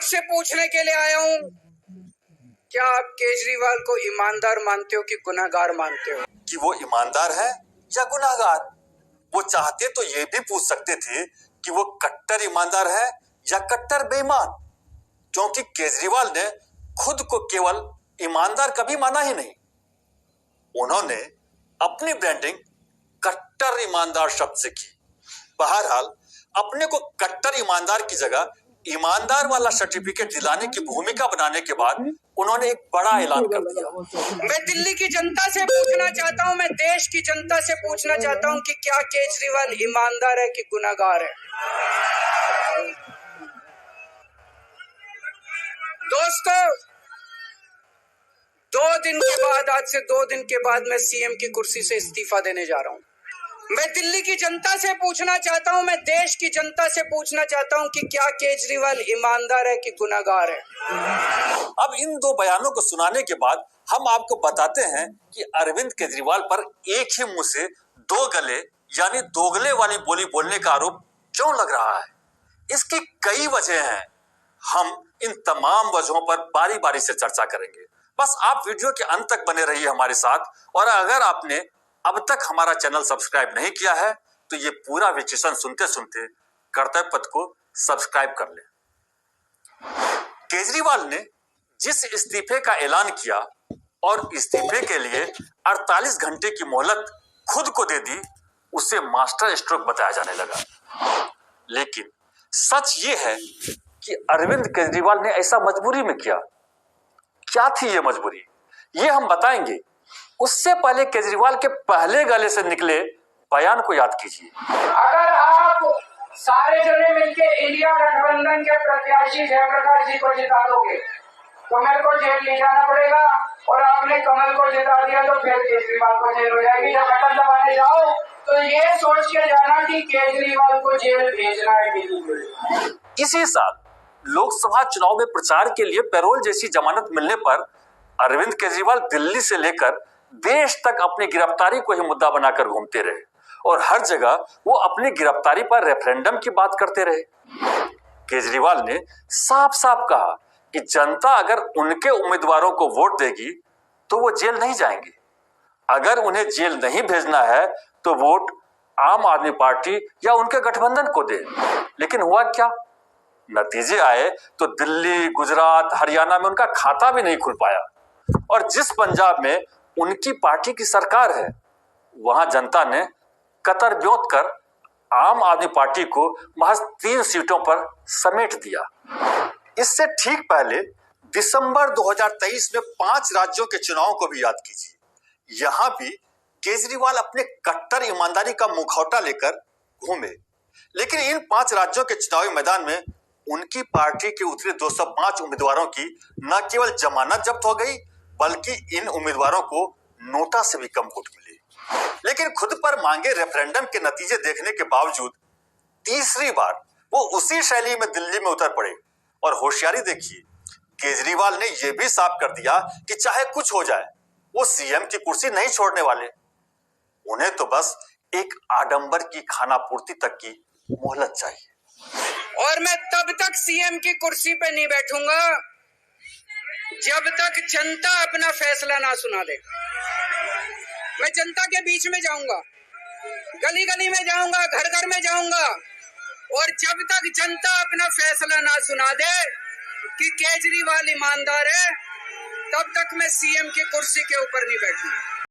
आपसे पूछने के लिए आया हूं, क्या आप केजरीवाल को ईमानदार मानते हो कि गुनहगार मानते हो? कि वो ईमानदार है या गुनहगार? वो चाहते तो ये भी पूछ सकते थे कि वो कट्टर ईमानदार है या कट्टर बेईमान, क्योंकि केजरीवाल ने खुद को केवल ईमानदार कभी माना ही नहीं। उन्होंने अपनी ब्रांडिंग कट्टर ईमानदार शब्द से की। बहरहाल अपने को कट्टर ईमानदार की जगह ईमानदार वाला सर्टिफिकेट दिलाने की भूमिका बनाने के बाद उन्होंने एक बड़ा ऐलान कर दिया। मैं दिल्ली की जनता से पूछना चाहता हूं, मैं देश की जनता से पूछना चाहता हूं कि क्या केजरीवाल ईमानदार है कि गुनहगार है? दोस्तों, आज से 2 दिन के बाद मैं सीएम की कुर्सी से इस्तीफा देने जा रहा हूं। मैं दिल्ली की जनता से पूछना चाहता हूं, मैं देश की जनता से पूछना चाहता हूं कि क्या केजरीवाल ईमानदार है कि गुनहगार है? अब इन दो बयानों को सुनाने के बाद हम आपको बताते हैं कि अरविंद केजरीवाल पर एक ही मुंह से दो गले यानी दोगले वाली बोली बोलने का आरोप क्यों लग रहा है। इसकी कई वजह हैं। हम इन तमाम वजहों पर बारी बारी से चर्चा करेंगे। बस आप वीडियो के अंत तक बने रहिए हमारे साथ, और अगर आपने अब तक हमारा चैनल सब्सक्राइब नहीं किया है तो ये पूरा विश्लेषण सुनते सुनते कर्तव्य पथ को सब्सक्राइब कर लें। केजरीवाल ने जिस इस्तीफे का ऐलान किया और इस्तीफे के लिए 48 घंटे की मोहलत खुद को दे दी, उसे मास्टर स्ट्रोक बताया जाने लगा। लेकिन सच ये है कि अरविंद केजरीवाल ने ऐसा मजबूरी में किया। क्या थी ये मजबूरी, ये हम बताएंगे। उससे पहले केजरीवाल के पहले गले से निकले बयान को याद कीजिए। अगर आप सारे जने मिलके इंडिया गठबंधन के प्रत्याशी जयप्रकाश जी को जिता दोगे तो मेरे को जेल ले जाना पड़ेगा, और आपने कमल को जिता दिया तो फिर केजरीवाल को जेल हो जाएगी। जब बटन दबाने जाओ तो ये सोच के जाना कि केजरीवाल को जेल भेजना है कि नहीं। इसी साल लोकसभा चुनाव में प्रचार के लिए पैरोल जैसी जमानत मिलने पर अरविंद केजरीवाल दिल्ली से लेकर देश तक अपनी गिरफ्तारी को ही मुद्दा बनाकर घूमते रहे, और हर जगह वो अपनी गिरफ्तारी पर रेफरेंडम की बात करते रहे। केजरीवाल ने साफ साफ कहा कि जनता अगर उनके उम्मीदवारों को वोट देगी तो वो जेल नहीं जाएंगे। अगर उन्हें जेल नहीं भेजना है तो वोट आम आदमी पार्टी या उनके गठबंधन को दे। लेकिन हुआ क्या? नतीजे आए तो दिल्ली, गुजरात, हरियाणा में उनका खाता भी नहीं खुल पाया, और जिस पंजाब में उनकी पार्टी की सरकार है वहां जनता ने कतर ब्योत कर आम आदमी पार्टी को महज 3 सीटों पर समेट दिया। इससे ठीक पहले दिसंबर 2023 में 5 राज्यों के चुनावों को भी याद कीजिए। यहां भी केजरीवाल अपने कट्टर ईमानदारी का मुखौटा लेकर घूमे, लेकिन इन 5 राज्यों के चुनावी मैदान में उनकी पार्टी के उतरे 205 उम्मीदवारों की न केवल जमानत जब्त हो गई, बल्कि इन उम्मीदवारों को नोटा से भी कम वोट मिले। लेकिन खुद पर मांगे रेफरेंडम के नतीजे देखने के बावजूद तीसरी बार वो उसी शैली में दिल्ली में उतर पड़े, और होशियारी देखिए, केजरीवाल ने यह भी साफ कर दिया कि चाहे कुछ हो जाए वो सीएम की कुर्सी नहीं छोड़ने वाले। उन्हें तो बस एक आडंबर की खानापूर्ति तक की मोहलत चाहिए। और मैं तब तक सीएम की कुर्सी पे नहीं बैठूंगा जब तक जनता अपना फैसला ना सुना दे। मैं जनता के बीच में जाऊंगा, गली गली में जाऊंगा, घर घर में जाऊंगा, और जब तक जनता अपना फैसला ना सुना दे कि केजरीवाल ईमानदार है, तब तक मैं सीएम की कुर्सी के ऊपर नहीं बैठूंगा।